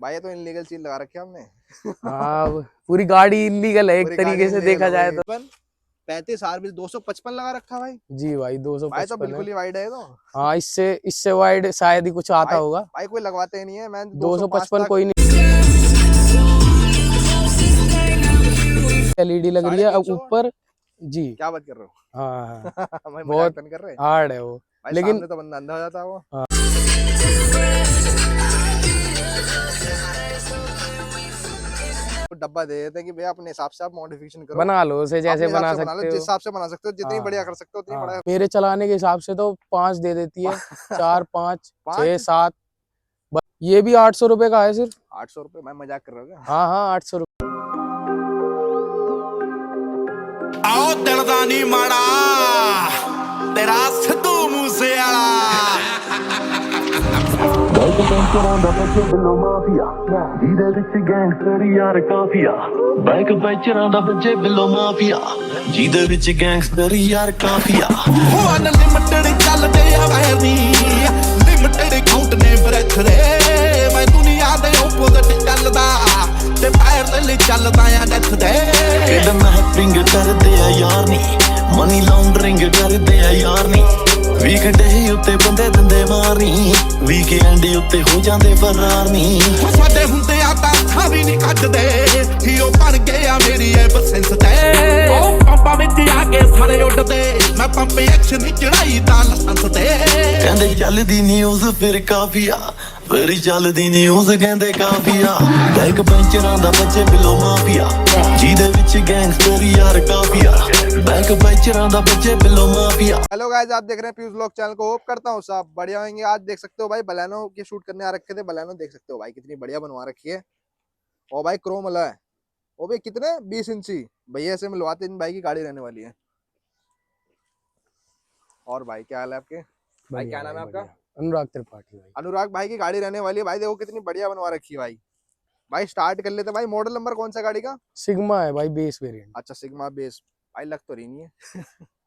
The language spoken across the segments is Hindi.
भाई ये तो इनलीगल चीज लगा रखी है हमने। हाँ पूरी गाड़ी इलीगल है एक पूरी गाड़ी तरीके से illegal देखा है जाए भाई। तो। 35 आरबीएस 255 लगा रखा भाई। जी भाई भाई तो 255 है। बिल्कुल ही वाइड है ये तो। हाँ इससे इससे वाइड शायद ही कुछ आता भाई होगा। भाई कोई लगवाते ही नहीं है, मैं 205 255 तक। कोई नहीं। एलईडी लग रही है अब 350 ऊपर। जी क्या बात कर रहे हाँ हाँ हो? भाई मजाक बहुत तो नहीं कर रहे हार्ड है वो। भाई? लेकिन सामने तो बंदा अंधा हो जाता है वो। हाँ, तो डब्बा दे देते हैं कि भैया अपने हिसाब से आप मॉडिफिकेशन करो, बना लो उसे जैसे अपने हिसाब बना से बना लो, सकते जिस हो। हिसाब से बना सकते हो, जितनी बढ़िया कर हाँ सकते हो उतनी हाँ बढ़िया। मेरे चलाने के हिसाब से तो 5 दे देती है। 4 5 6 5 7। ये भी 800 रुपए का है सिर्फ। 800 रुपए? मैं मजाक कर रहा हूँ क्या? हाँ हाँ 800 रुपए। आओ दर्दा नी माड़ा तेरा सिद्धू मूसे आला ਬਾਈਕ ਪੈਂਚਰਾਂ ਦਾ ਬੱਚੇ ਬਿੱਲੋ ਮਾਫੀਆ ਜਿਹਦੇ ਵਿੱਚ ਗੈਂਗਸਟਰ ਯਾਰ ਕਾਫੀਆ ਬਾਈਕ ਪੈਂਚਰਾਂ ਦਾ ਬੱਚੇ ਬਿੱਲੋ ਮਾਫੀਆ ਜਿਹਦੇ ਵਿੱਚ ਗੈਂਗਸਟਰ ਯਾਰ ਕਾਫੀਆ ਹੋ ਅਨਲਿਮਿਟਡ ਚੱਲਦੇ ਆ ਵੈਰੀ ਲਿਮਿਟਡ ਕਾਊਂਟ ਨੇ ਬ੍ਰੈਥ ਦੇ ਮੈਂ ਦੁਨੀਆ ਦੇ ਓਪੋਜ਼ਿਟ ਚੱਲਦਾ ਤੇ ਪੈਰਲਲ ਚੱਲਦਾ ਆ ਡੈਥ ਦੇ ਕਿਡਨੈਪਿੰਗ ਕਰਦੇ ਆ ਯਾਰ ਨਹੀਂ ਮਨੀ ਲਾਉਂਡਰਿੰਗ ਕਰਦੇ ਆ ਯਾਰ ਨਹੀਂ ਵੀਕਡੇ ਉੱਤੇ ਬੰਦੇ ਦੰਦੇ ਮਾਰਨੀ ਵੀਕਐਂਡ ਉੱਤੇ ਹੋ ਜਾਂਦੇ ਫਰਾਰ ਨਹੀਂ ਸਾਡੇ ਹੁੰਦੇ ਆ ਤਾਂ ਅੱਖਾਂ ਵੀ ਨਹੀਂ ਕੱਢਦੇ ਹੀਰੋ ਬਣ ਗਏ ਆ ਮੇਰੀ ਐਬਸੈਂਸ ਤੇ ਉਹ ਪੰਪਾਂ ਵਿੱਚ ਆ ਕੇ ਸਾਰੇ ਉੱਡਦੇ ਮੈਂ ਪੰਪ ਐਕਸ਼ਨ ਦੀ ਚੜਾਈ ਦਾ ਲਾਇਸੈਂਸ ਤੇ ਕਹਿੰਦੇ ਚੱਲਦੀ ਨਿਊਜ਼ ਫਿਰ ਕਾਫੀਆ ਫਿਰ ਚੱਲਦੀ ਨਿਊਜ਼ ਕਹਿੰਦੇ ਕਾਫੀਆ ਬਾਈਕ ਪੈਂਚਰਾਂ ਦਾ ਬੱਚੇ ਬਿੱਲੋ ਮਾਫੀਆ ਜਿਹਦੇ ਵਿੱਚ ਗੈਂਗਸਟਰ ਯਾਰ ਕਾਫੀਆ ਬਾਈਕ ਪੈਂਚਰਾਂ ਦਾ ਬੱਚੇ ਬਿੱਲੋ ਮਾਫੀਆ। हेलो गाइस, आप देख रहे हैं पीयूष व्लॉग चैनल को। होप करता हूँ सब बढ़िया होंगे। आज देख सकते हो भाई बलेनो की शूट करने आ रखे थे। बलेनो देख सकते हो भाई कितनी बढ़िया बनवा रखी है। और भाई क्रोम वाला है वो भी कितने 20 इंची भैया से मिलवाते इन भाई की गाड़ी रहने वाली है। और भाई क्या हाल है आपके? भाई क्या नाम है आपका? अनुराग त्रिपाठी भाई। अनुराग भाई की गाड़ी रहने वाली है। भाई देखो कितनी बढ़िया बनवा रखी है भाई। भाई स्टार्ट कर लेते भाई। मॉडल नंबर कौन सा गाड़ी का? सिग्मा है भाई बेस वेरिएंट। अच्छा सिग्मा बेस। भाई लग तो रही नहीं है।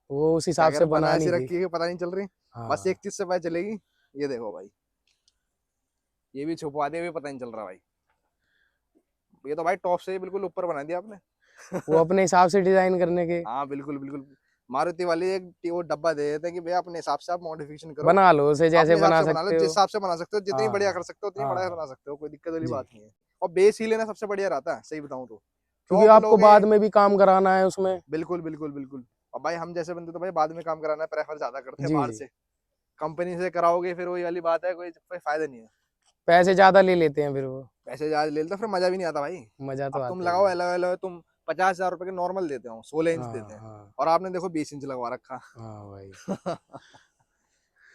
वो उस हिसाब से बनानी थी। रखी है पता नहीं चल रही। हाँ। बस एक चीज से पता चलेगी। ये देखो भाई ये भी छुपवा दे, भी पता नहीं चल रहा भाई। ये तो भाई टॉप से बिल्कुल ऊपर बना दिया आपने। वो अपने हिसाब से डिजाइन करने के। हाँ बिल्कुल बिल्कुल। मारुति वाली एक वो डब्बा दे देते हैं कि भैया अपने हिसाब से आप मॉडिफिकेशन करो, बना लो उसे जैसे अपने हिसाब बना से बना लो, सकते जिस हो। हिसाब से बना सकते हो, जितनी बढ़िया हाँ कर सकते हो उतनी हाँ बढ़िया बना सकते हो, कोई दिक्कत वाली जी। बात नहीं है। और बेस ही लेना सबसे बढ़िया रहता है, सही बताऊं तो। क्योंकि टॉप आपको लोगे बाद में भी काम कराना है उसमें। बिल्कुल बिल्कुल बिल्कुल। और भाई हम जैसे बंदे तो भाई बाद में काम कराना प्रेफर ज्यादा करते हैं जी बाहर जी से। कंपनी से कराओगे फिर वही वाली बात है, कोई फायदा नहीं है। पैसे ज्यादा ले लेते हैं फिर वो। पैसे ज्यादा ले लेते फिर मजा भी नहीं आता भाई। मजा तो अब तुम आता लगाओ है। एलो एलो, तुम 50,000 रुपए के नॉर्मल देते हो, 16 इंच हाँ देते हैं, हाँ और आपने देखो 20 इंच लगवा रखा। हाँ भाई।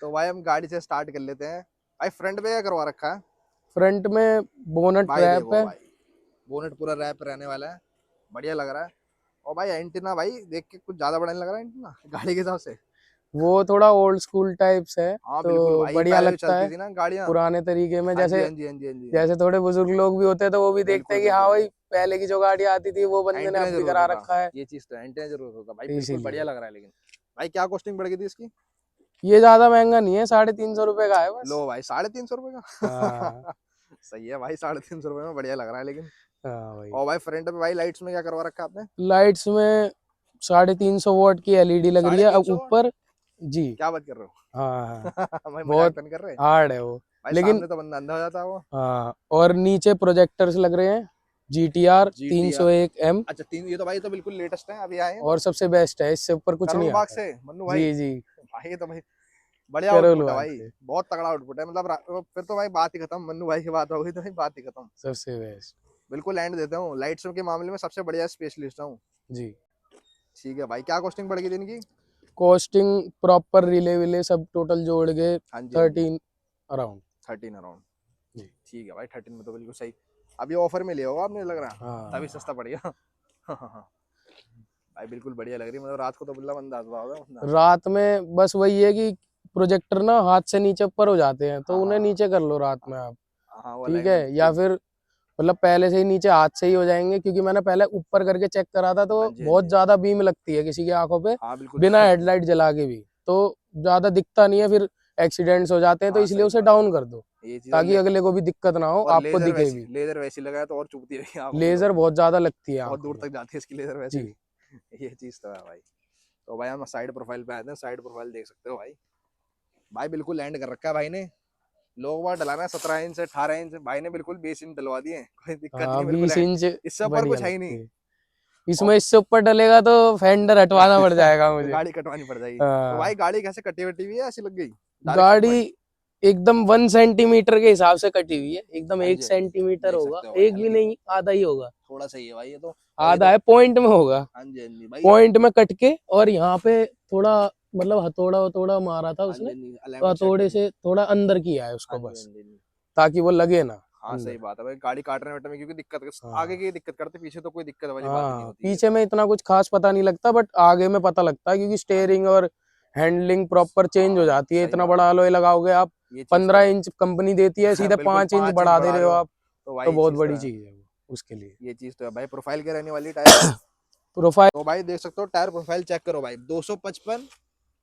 तो भाई हम गाड़ी से स्टार्ट कर लेते हैं। भाई फ्रंट पे क्या करवा रखा है? फ्रंट में बोनट भाई रैप देखो है। भाई बोनेट पूरा रैप रहने वाला है, बढ़िया लग रहा है। और भाई एंटीना भाई देख के कुछ ज्यादा बड़ा नहीं लग रहा है एंटीना गाड़ी के हिसाब से। वो थोड़ा ओल्ड स्कूल टाइप्स है हाँ तो बिल्कुल भाई, बढ़िया पहले भी लगता चलती है थी ना गाड़ियाँ। पुराने तरीके में। हाँ जी जैसे हाँ जी हाँ जी हाँ जी। जैसे थोड़े बुजुर्ग लोग भी होते हैं तो वो भी देखते बिल्कुल हैं कि हाँ बिल्कुल भाई पहले की जो गाड़ी आती थी वो बंदे ने एंटीना अब भी जरूर करा होता, रखा है। ये चीज तो एंटीना जरूर होता भाई। बिल्कुल इसीलिए बढ़िया लग रहा है। लेकिन भाई क्या कॉस्टिंग बढ़ गई थी इसकी? ये ज्यादा महंगा नहीं है, 350 रुपए का है बस। लो भाई 350 रुपए का। हाँ सही है भाई, 350 रुपए में बढ़िया लग रहा है लेकिन। हाँ भाई। और भाई फ्रंट पे भाई लाइट्स में क्या करवा रखा है आपने? लाइट्स में 350 वॉट की एलईडी लग रही है अब 350 वाट? ऊपर। जी क्या बात कर रहे हो? हाँ हाँ भाई मजाक बहुत तो नहीं कर रहे हार्ड है वो। भाई? लेकिन सामने तो बंदा अंधा हो जाता है वो। हाँ और नीचे प्रोजेक्टर्स लग रहे हैं GTR GTR 301M। अच्छा तीन, ये तो भाई तो बिल्कुल लेटेस्ट है, अभी आए हैं और सबसे बेस्ट है, इससे ऊपर कुछ करोल नहीं बाग आता। से मन्नू भाई। जी जी भाई ये तो भाई बढ़िया करोल आउटपुट है बाग भाई, से बहुत तगड़ा आउटपुट है। मतलब फिर तो भाई बात ही खत्म। मन्नू भाई की बात हो गई तो भाई बात ही खत्म। सबसे बेस्ट। बिल्कुल एंड देता हूँ, लाइट्स के मामले में सबसे बढ़िया स्पेशलिस्ट हूँ। जी ठीक है भाई, क्या कॉस्टिंग बढ़ गई दिन की? कॉस्टिंग प्रॉपर रिले विले सब टोटल जोड़ के हाँ जी हाँ जी। 13 अराउंड। 13 अराउंड। जी ठीक है भाई, 13 में तो बिल्कुल सही। अभी ऑफर में लिया होगा आपने लग रहा है, हाँ तभी सस्ता पड़ गया। भाई बिल्कुल बढ़िया लग रही है। मतलब रात को तो बिल्ला बंदा आता होगा। रात में बस वही है कि प्रोजेक्टर ना हाथ से नीचे ऊपर हो जाते हैं तो हाँ, उन्हें हाँ, नीचे कर लो रात में आप। हाँ वो ठीक है या फिर मतलब पहले से ही नीचे हाथ से ही हो जाएंगे, क्योंकि मैंने पहले ऊपर करके चेक करा था तो हाँ जी, हाँ बहुत जी। ज्यादा बीम लगती है किसी की आंखों पे हाँ बिल्कुल। बिना हेडलाइट जला के भी, तो ज्यादा दिखता नहीं है, फिर एक्सीडेंट्स हो जाते हैं तो हाँ इसलिए सही उसे बात है। डाउन कर दो। ये चीज ताकि अगले को भी दिक्कत ना हो, आपको दिखे भी। लेजर वैसी लगाया तो और चुभती है आंखों में लेजर तो। बहुत ज्यादा लगती है बहुत आंखों दूर में। तक जाती है इसकी लेजर वैसी। जी। ये चीज तो है भाई। तो भाई हम साइड प्रोफाइल पे आते हैं, साइड प्रोफाइल देख सकते हो भाई। भाई बिल्कुल लैंड कर रखा है भाई ने। लोग बार डलाना है 17 इंच 18 इंच, भाई ने बिल्कुल 20 इंच डलवा दिए, कोई दिक्कत हाँ नहीं बिल्कुल 20 इंच इससे ऊपर बढ़िया कुछ है ही लगती नहीं। है। इसमें इससे ऊपर डलेगा तो फेंडर हटवाना पड़ जाएगा मुझे। गाड़ी कटवानी पड़ जाएगी। तो हाँ। भाई गाड़ी कैसे कटी वटी हुई है, ऐसी लग गई डायरेक्ट गाड़ी एकदम 1 सेंटीमीटर के हिसाब से कटी हुई है, एकदम हाँ 1 जी, सेंटीमीटर देख होगा, सकते हो भाई, एक भी हल्की नहीं, आधा ही होगा। थोड़ा सही है भाई ये तो। और ये आधा तो है, पॉइंट में होगा। हाँ जी हाँ जी भाई। पॉइंट में कट के, और यहाँ पे थोड़ा मतलब हथौड़ा हथौड़ा मारा था हाँ जी उसने, हाँ जी, तो alignment check हथौड़े करनी। से थोड़ा अंदर किया है उसको हाँ जी बस, हाँ जी। ताकि वो लगे ना हाँ अंदर। सही बात है भाई, गाड़ी काटने वाटने में क्योंकि दिक्कत आगे हाँ की दिक्कत करते, पीछे तो कोई दिक्कत वाली बात ही नहीं हाँ, होती है। पीछे में इतना कुछ खास पता नहीं लगता, बट आगे में पता लगता है, क्योंकि हाँ जी, स्टेयरिंग और हैंडलिंग प्रॉपर चेंज हो जाती है। सही इतना बात बड़ा है। अलॉय लगाओगे आप, ये चीज तो 15 है। इंच कंपनी देती है, सीधे बिल्कुल 5 इंच 5 इंच बढ़ा दे बढ़ा रहे रहे हो हो, आप, तो तो भाई ये बहुत चीज तो बड़ी है। चीज है वो उसके लिए। ये चीज तो है भाई। प्रोफाइल क्या रहने वाली टायर की? प्रोफाइल। तो भाई देख सकते हो टायर प्रोफाइल चेक करो भाई, 255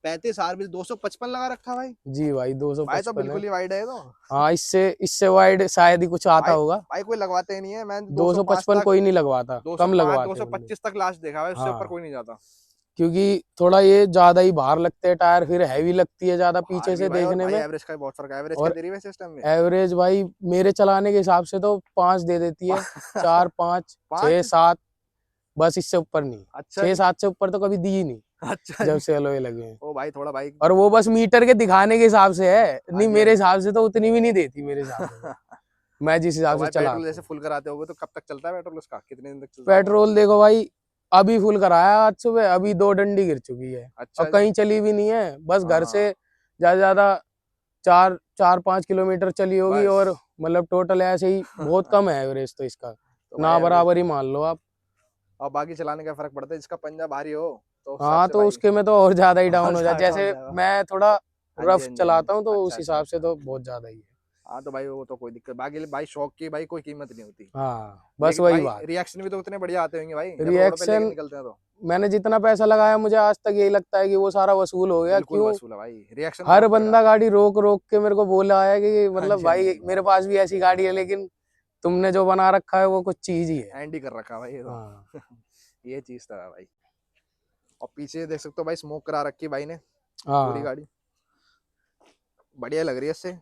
35 आरबी 255 लगा रखा है भाई। जी भाई भाई तो 255 है। बिल्कुल ही वाइड है ये तो। हाँ, इससे इससे वाइड शायद ही कुछ आता भाई होगा। भाई कोई लगवाते ही नहीं है, मैंने 205 255 तक, कोई नहीं लगवाता, कम 205 लगवाते हैं बंदे। 225 तक लास्ट देखा है, उससे ऊपर हाँ, कोई नहीं जाता। क्योंकि थोड़ा ये ज्यादा ही भार लगते हैं टायर, फिर हैवी लगती है ज्यादा भार पीछे भी से भाई, और देखने भाई में। एवरेज का भी बहुत फर्क है। एवरेज क्या और दे रही है सिस्टम में? एवरेज भाई मेरे चलाने के हिसाब से तो 5 दे देती है, 4 5 6 5? 7, बस इससे ऊपर नहीं। अच्छा 6 जी। 7 से ऊपर तो कभी दी ही नहीं, अच्छा जब जी। से अलॉय लगे हैं। ओ भाई थोड़ा भाई। और वो बस मीटर के दिखाने के हिसाब से है, हाँ नहीं जी हाँ मेरे जी। हिसाब से तो उतनी भी नहीं देती मेरे हिसाब से तो। मैं जिस तो हिसाब से भाई पेट्रोल चलाता जैसे हूँ। फुल कराते होगे तो कब तक चलता है पेट्रोल उसका, कितने दिन तक चलता होगा? पेट्रोल देखो भाई, अभी फुल कराया आज सुबह, अभी 2 डंडी गिर चुकी है, और अच्छा जी। कहीं चली भी नहीं है, बस घर से हाँ ज्यादा ज्यादा 4 5 किलोमीटर चली होगी, बस। और मतलब टोटल ऐसे ही बहुत कम है एवरेज तो इसका, तो भाई ना एवरेज बराबर ही तो, मान लो आप। और बाकी चलाने का फर्क पड़ता है, जिसका पंजा भारी हो तो उस हिसाब हाँ, से तो भाई उसके में तो और ज्यादा ही और डाउन हो जाए, ज्यादा हो जैसे जाएगा। मैं थोड़ा हाँ जी रफ हाँ जी हाँ जी। चलाता हूँ, तो उस अच्छा अच्छा हिसाब से अच्छा। तो बहुत ज्यादा ही है। हाँ तो भाई वो तो कोई दिक्कत, बाकी भाई शौक की भाई कोई कीमत नहीं होती। हाँ, बस लेकिन वही भाई बात। रिएक्शन भी तो उतने बढ़िया आते होंगे भाई जब रोड पे लेके रिएक्शन, निकलते हैं तो। मैंने जितना पैसा लगाया, मुझे आज तक यही लगता है कि वो सारा वसूल हो गया। बिल्कुल क्यों? वसूल है भाई, रिएक्शन हर बहुत तगड़ा बंदा है। गाड़ी रोक रोक के मेरे को बोला है कि हाँ मतलब जी हाँ भाई जी। मेरे पास भी ऐसी गाड़ी है, लेकिन तुमने जो बना रखा है वो कुछ चीज ही है। एंड ही कर रखा है भाई ये तो। हाँ ये चीज तो है भाई। और पीछे देख सकते हो भाई, स्मोक करा रखी है भाई ने पूरी हाँ गाड़ी। बढ़िया लग रही है इससे।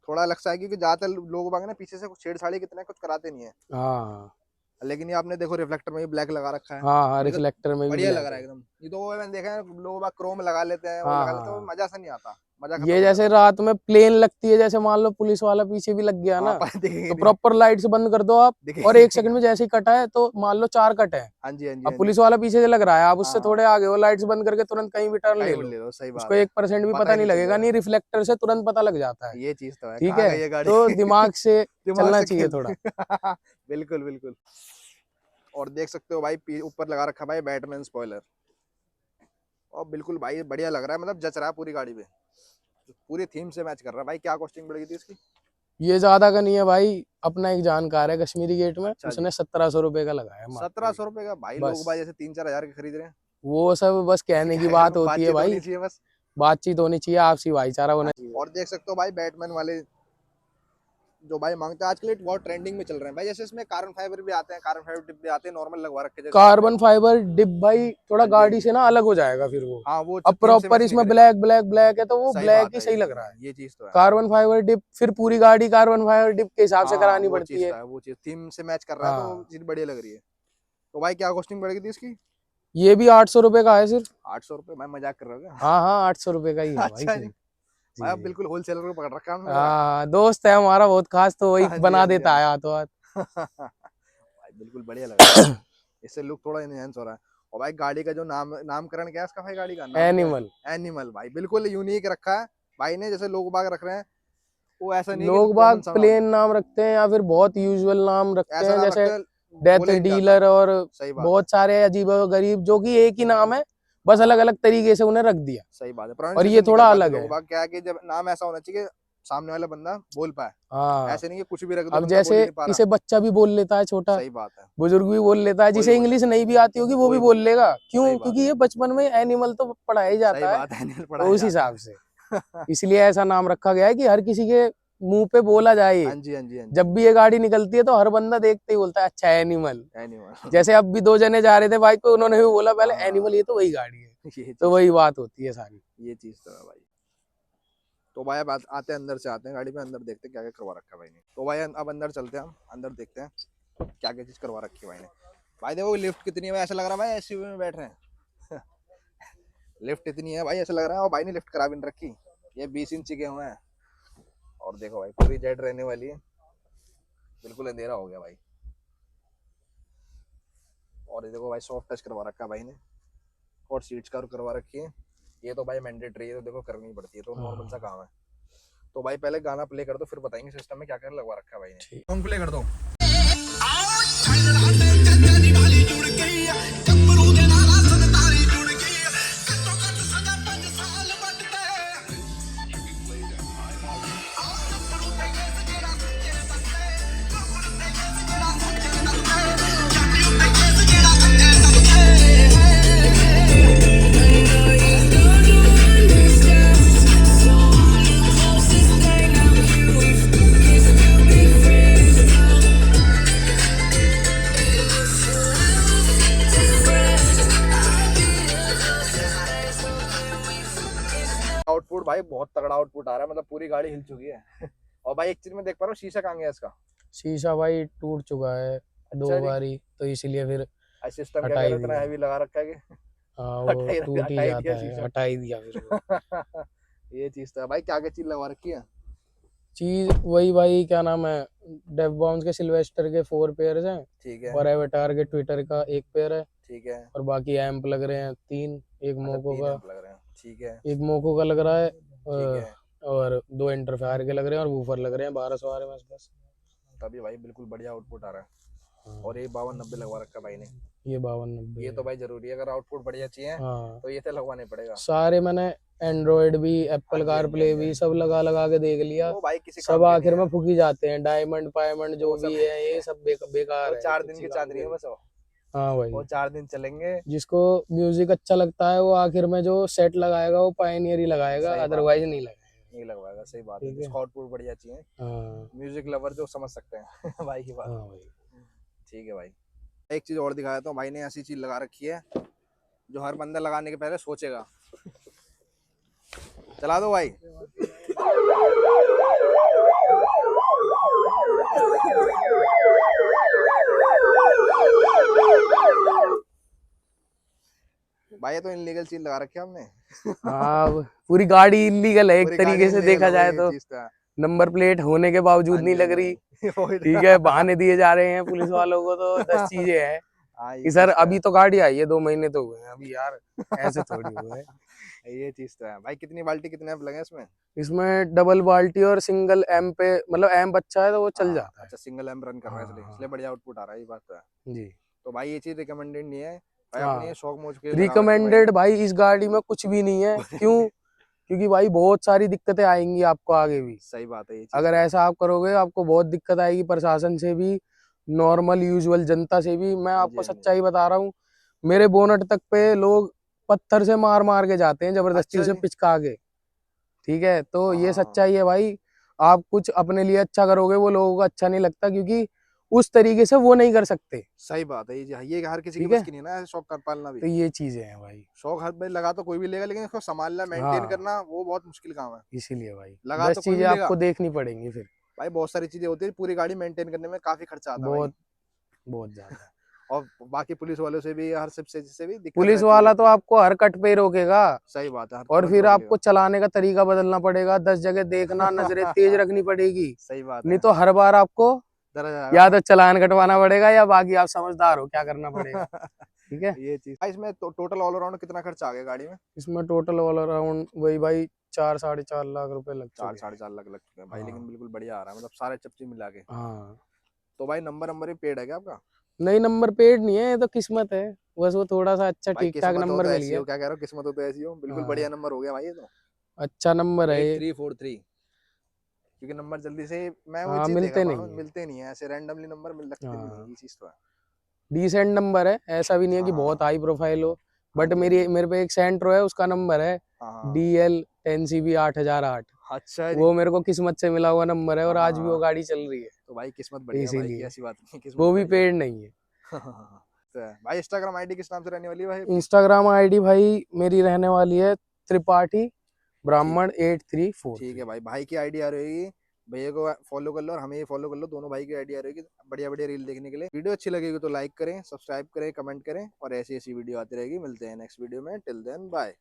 थोड़ा अलग सा है क्योंकि ज्यादातर लोग बाग ना पीछे से कुछ छेड़छाड़ी कितना कुछ कराते नहीं है, हाँ लेकिन ये आपने देखो रिफ्लेक्टर में भी ब्लैक लगा रखा है। हाँ हाँ, मेरे को रिफ्लेक्टर में भी बढ़िया लग ब्लैक रहा है है। एकदम। ये तो वो मैंने देखा है, लोग बाग क्रोम लगा लेते हैं, वो हाँ लगा लेते हैं, वो हाँ, मजा सा नहीं आता, मजा खत्म ये हो जैसे जाता रात में प्लेन लगती है, जैसे मान लो पुलिस वाला पीछे भी लग गया है। ना, हाँ दिखेगी तो नहीं, प्रॉपर लाइट से बंद कर दो आप, और दिखेगी 1 नहीं। सेकंड में जैसे ही कटा है, तो मान लो 4 कट है, हाँ जी हाँ जी अब हाँ जी। पुलिस वाला पीछे से लग रहा है, आप उससे हाँ थोड़े आगे हो, लाइट्स बंद करके तुरंत कहीं भी टर्न ले कहीं भी लो, ले लो, सही उसको बात है। 1% भी पता पता ही नहीं नहीं लगेगा, चलेगा। नहीं रिफ्लेक्टर से तुरंत पता लग जाता है। ये चीज तो है, ठीक कहाँ है, गई ये गाड़ी। तो दिमाग से दिमाग चलना से चाहिए खेल। थोड़ा। बिल्कुल बिल्कुल। और देख सकते हो भाई ऊपर लगा रखा भाई बैटमैन स्पॉइलर, और बिल्कुल भाई बढ़िया लग रहा है, मतलब जच रहा है पूरी गाड़ी पे, पूरी थीम से मैच कर रहा है भाई। क्या कॉस्टिंग पड़ेगी थी इसकी? ये ज्यादा का नहीं है भाई, अपना एक जानकार है कश्मीरी गेट में, अच्छा जी। उसने 1700 रुपए का लगाया मात्र। 1700 रुपए का भाई, बस लोग भाई जैसे 3-4 हजार के खरीद रहे हैं। वो सब बस कहने की बात होती है बातचीत होनी भाई, चाहिए बस। बातचीत होनी चाहिए, आपसी भाईचारा होना चाहिए। और देख सकते हो भाई बैटमैन वाले जो भाई मांगते हैं आजकल बहुत ट्रेंडिंग में चल रहे हैं भाई, जैसे इसमें कार्बन फाइबर भी आते हैं, कार्बन फाइबर टिप भी आते हैं, नॉर्मल लगवा रखे जैसे आपने। कार्बन फाइबर डिप भाई थोड़ा हाँ जी हाँ गाड़ी जी। से ना अलग हो जाएगा फिर वो। हाँ वो अब थीम से प्रॉपर मैच नहीं इसमें करेगा। ब्लैक ब्लैक ब्लैक है, तो वो सही ब्लैक बात ही है, सही लग रहा है। ये चीज तो है। कार्बन फाइबर डिप फिर पूरी गाड़ी कार्बन फाइबर डिप के हिसाब से हाँ करानी वो पड़ती चीज है। तो है, वो चीज थीम से मैच कर रहा है तो वो हाँ, चीज बढ़िया लग रही है। तो भाई क्या कॉस्टिंग पड़ेगी थी इसकी? ये भी 800 रुपए का है सिर्फ। 800 रुपए? मैं मजाक कर रहा हूँ क्या? हाँ हाँ, 800 रुपए का ही है भाई अच्छा जी। सिर्फ। भाई अब जी, बिल्कुल होलसेलर को पकड़ रखा है हमने लगा। हाँ, दोस्त है हमारा बहुत खास, तो वही हाँ जी बना हाँ जी देता हाँ है जी। हाथों हाथ। भाई बिल्कुल बढ़िया लग रहा है, इससे लुक थोड़ा इनहेंस हो रहा है। और भाई गाड़ी का जो नामकरण क्या है इसका भाई, गाड़ी का नाम क्या एनिमल। है? एनिमल भाई बिल्कुल यूनिक रखा है भाई ने, जैसे लोग बाग रख रहे हैं वो ऐसा नहीं है कि लोग कॉमन बाग सा नाम। प्लेन नाम रखते हैं, या फिर बहुत यूजुअल नाम रखते ऐसा हैं, नाम जैसे रखते हैं डेथ बोले नहीं जाता। डीलर, और सही बात है, बहुत सारे अजीब गरीब, जो कि एक ही नाम है, बस अलग अलग तरीके से उन्हें रख दिया। सही बात है, और ये प्रोनाउंसिएशन नहीं कर थोड़ा पाते अलग लोग है। बाग। क्या है कि जब नाम ऐसा होना चाहिए सामने वाला बंदा बोल पाए, हाँ, ऐसे नहीं कि कुछ भी रख दो अब बंदा बोल ही जैसे नहीं पा रहा। इसे बच्चा भी बोल लेता है, छोटा सही बात है, बुजुर्ग भी बोल लेता है, कोई जिसे बोल इंग्लिश लेता है, नहीं भी आती होगी वो भी कोई बोल बोल लेता लेगा। है। क्यों? सही बात क्योंकि है, ये बचपन में एनिमल तो पढ़ाया ही सही जाता है, बात है, एनिमल तो पढ़ाया उस जाता हिसाब है। से इसलिए ऐसा नाम रखा गया है कि हर किसी के मुंह पे बोला जाए, हाँ जी हाँ जी हाँ जी। जब भी ये गाड़ी निकलती है तो हर बंदा देखते ही बोलता है अच्छा एनिमल। एनिमल। जैसे अब भी 2 जने जा रहे थे बाइक पे, उन्होंने भी बोला पहले हाँ। एनिमल, ये तो वही गाड़ी है। ये तो वही बात होती है सारी। ये चीज तो है भाई। तो भाई अब आते हैं अंदर से, आते हैं गाड़ी में अंदर, देखते हैं क्या क्या करवा रखा है भाई ने। तो भाई अब अंदर चलते हैं, हम अंदर देखते हैं क्या क्या चीज करवा रखी है भाई ने। भाई देखो लिफ्ट कितनी है भाई, ऐसा लग रहा है भाई एसयूवी में बैठ रहे हैं। लिफ्ट इतनी है भाई, ऐसा लग रहा है और भाई ने लिफ्ट करा भी नहीं रखी। ये 20 इंच के हुए हैं। और देखो भाई पूरी जेट रहने वाली है, बिल्कुल अंधेरा हो गया भाई। और ये देखो भाई सॉफ्ट टच करवा रखा है भाई ने, और सीट्स का करवा रखी है। ये तो भाई मैंडेटरी है, तो देखो करनी पड़ती है, तो नॉर्मल सा काम है। तो भाई पहले गाना प्ले कर दो, फिर बताएंगे सिस्टम में क्या क्या लगवा रखा है भाई ने। सॉन्ग प्ले कर दो। आउटपुट भाई बहुत तगड़ा आउटपुट आ रहा है, मतलब पूरी गाड़ी हिल चुकी है। और भाई एक चीज मैं देख पा रहा हूँ, शीशा कहाँ गया इसका? शीशा भाई टूट चुका है अच्छा 2 बारी, तो इसीलिए फिर सिस्टम क्या हटा कर ही रहा है, इतना दिया। हैवी लगा रखा है कि हाँ वो हटा ही टूट ही दिया जाता है, शीशा। हटा ही दिया फिर वो। ये चीज तो है भाई। क्या क्या चीज लगवा रखी है? चीज वही भाई, क्या नाम है, डेव बाउंस के सिल्वेस्टर के 4 पेयर्स हैं, ठीक है और एवेटार के ट्विटर का 1 पेयर है, ठीक है। और बाकी एम्प लग रहे हैं 3, एक अच्छा, मोको 3 का, एम्प लग रहे हैं, ठीक है एक मोको का लग रहा है, ठीक है। और 2 इंटरफेयर के लग रहे हैं, और वूफर लग रहे हैं 1200 आरएमएस बस। तभी भाई बिल्कुल बढ़िया आउटपुट आ रहा है। हाँ, और ये 5290 लगवा रखा भाई ने। ये 5290 ये तो भाई जरूरी है, अगर आउटपुट बढ़िया चाहिए हाँ, तो ये तो लगवाने पड़ेगा। सारे मैंने एंड्रॉयड भी, हाँ एप्पल जी, हाँ कार जी, प्ले हाँ जी। भी सब लगा के देख लिया, वो भाई किसी काम सब के आखिर नहीं में है। फूकी जाते हैं। डायमंड पायमंड जो वो सब भी है ये सब बेकार वो है, 4 दिन किसी की काम चांदनी के है नहीं। बस वो। हाँ भाई, वो 4 दिन चलेंगे। जिसको म्यूजिक अच्छा लगता है वो आखिर में जो सेट लगाएगा वो पायनियर ही लगाएगा, सही बात अदरवाइज है, नहीं लगाएगा। नहीं लगवाएगा, सही बात है। ठीक है। जिसको आउटपुट बढ़िया चाहिए, हाँ म्यूजिक लवर जो समझ सकते हैं। भाई की बात। हाँ भाई, ठीक है भाई। एक चीज और दिखाया तो भाई ने ऐसी चीज लगा रखी है जो हर बंदा लगाने के पहले सोचेगा। चला दो भाई। भाई ये तो इनलीगल चीज लगा रखी है हमने। हाँ पूरी गाड़ी इलीगल है एक पूरी गाड़ी तरीके से illegal देखा है भाई, जाए ये तो। चीज तो है। नंबर प्लेट होने के बावजूद हाँ नहीं जी, लग हाँ रही, जी। वही तो। ठीक है, बहाने दिए जा रहे हैं पुलिस वालों को, तो 10 चीजें हैं हाँ ये कि सर चीज तो अभी तो गाड़ी आई है 2 महीने तो हुए हैं अभी यार, ऐसे थोड़ी हुए हैं। है। ये चीज तो है भाई। कितनी बाल्टी कितने एम्प लगे इसमें? इसमें डबल बाल्टी और सिंगल एम्प पे, मतलब एम्प अच्छा है तो वो चल हाँ, जाता है। अच्छा सिंगल एम्प रन कर रहा है इसलिए हाँ, इसलिए बढ़िया आउटपुट आ रहा है, ये बात तो है। जी। तो भाई ये चीज रिकमेंडेड नहीं है भाई, हाँ, अपने शौक मौज के लिए लगा रखी है रिकमेंडेड भाई इस गाड़ी में कुछ भी नहीं है। क्यों? क्योंकि भाई बहुत सारी दिक्कतें आएंगी आपको आगे भी। सही बात है ये चीज अगर तो है। ऐसा आप करोगे आपको बहुत दिक्कत आएगी, प्रशासन से भी, नॉर्मल यूजुअल जनता से भी। मैं हाँ जी, आपको हाँ जी। सच्चाई बता रहा हूँ, मेरे बोनट तक पे लोग पत्थर से मार के जाते हैं, जबरदस्ती अच्छा उसे जी। पिचका के। ठीक है, तो ये हाँ सच्चाई है भाई। आप कुछ अपने लिए अच्छा करोगे वो लोगों को अच्छा नहीं लगता, क्योंकि उस तरीके से वो नहीं कर सकते। सही बात है। ये हर किसी की ठीक बस है, की नहीं है ना, ऐसे शौक कर पालना भी। तो ये चीजें हैं भाई, शौक हर भाई लगा तो कोई भी लेगा, लेकिन इसको संभालना मेंटेन हाँ करना वो बहुत मुश्किल काम है। इसीलिए भाई लगा 10 तो कोई चीजें भी लेगा आपको देखनी पड़ेंगी फिर, भाई, बहुत सारी चीजें होती है, पूरी गाड़ी मेंटेन करने में काफी खर्चा आता है भाई। बहुत बहुत ज्यादा। और बाकी पुलिस वालों से भी, हर सबसे से भी दिक्कत पुलिस रहती वाला है। तो आपको हर कट पे रोकेगा, सही बात है, हर और तुरंत फिर रोक आपको लेगा। चलाने का तरीका बदलना पड़ेगा, 10 जगह देखना, नजरें तेज रखनी पड़ेगी। सही बात नहीं है। तो हर बार आपको डरा या जाएगा। तो चालान कटवाना पड़ेगा, या बाकी आप समझदार हो क्या करना पड़ेगा। ठीक है, ये चीज भाई। इसमें टोटल ऑल अराउंड कितना खर्चा आ गया गाड़ी में? इसमें टोटल ऑल अराउंड वही भाई 4-4.5 लाख रुपए लग 4 चुके साढ़े हैं। 4 लाख लग चुके हैं भाई, हाँ लेकिन बिल्कुल बढ़िया आ रहा है, मतलब सारे चपची मिला के। हाँ, तो भाई नंबर नंबर ही पेड है क्या आपका? नहीं नंबर पेड नहीं है, ये तो किस्मत है, बस वो थोड़ा सा अच्छा भाई ठीक ठाक किस्मत हो नंबर तो मिल ऐसी गया। हो, क्या कह रहे हो, किस्मत हो तो ऐसी हो, बिल्कुल हाँ, बढ़िया नंबर हो गया भाई ये तो। अच्छा नंबर है ये। 8343, क्योंकि नंबर जल्दी से मैं वो हाँ चीज देखा मिलते पा रहा नहीं हूँ, है। मिलते नहीं है ऐसे रैंडमली नंबर मिल रखते नहीं है, हाँ, ये चीज तो है। डिसेंट नंबर है, ऐसा भी नहीं है हाँ कि बहुत हाँ हाई प्रोफाइल हो। हाँ बट जी, हाँ मेरे जी। मेरे पे एक सेंट्रो है, उसका नंबर है हाँ हाँ DL 10CB 8008। अच्छा है जी। वो मेरे को किस्मत से मिला हुआ नंबर है और आज भी वो हाँ। गाड़ी चल रही है। तो भाई किस्मत बढ़िया है भाई की, इसीलिए ऐसी बात नहीं, किस्मत वो भी बढ़िया पेड नहीं है। है। तो भाई इंस्टाग्राम आईडी किस नाम से रहने वाली है भाई? इंस्टाग्राम आईडी भाई मेरी रहने वाली है त्रिपाठी ब्राह्मण ठीक 8343। है भाई, भाई की आईडी आ रहेगी, भैया को फॉलो कर लो और हमें ये फॉलो कर लो, दोनों भाई की आईडी आ रहेगी बढ़िया बढ़िया रील देखने के लिए। वीडियो अच्छी लगेगी तो लाइक करें, सब्सक्राइब करें, कमेंट करें और ऐसी ऐसी वीडियो आती रहेगी। मिलते हैं नेक्स्ट वीडियो में, टिल देन बाय।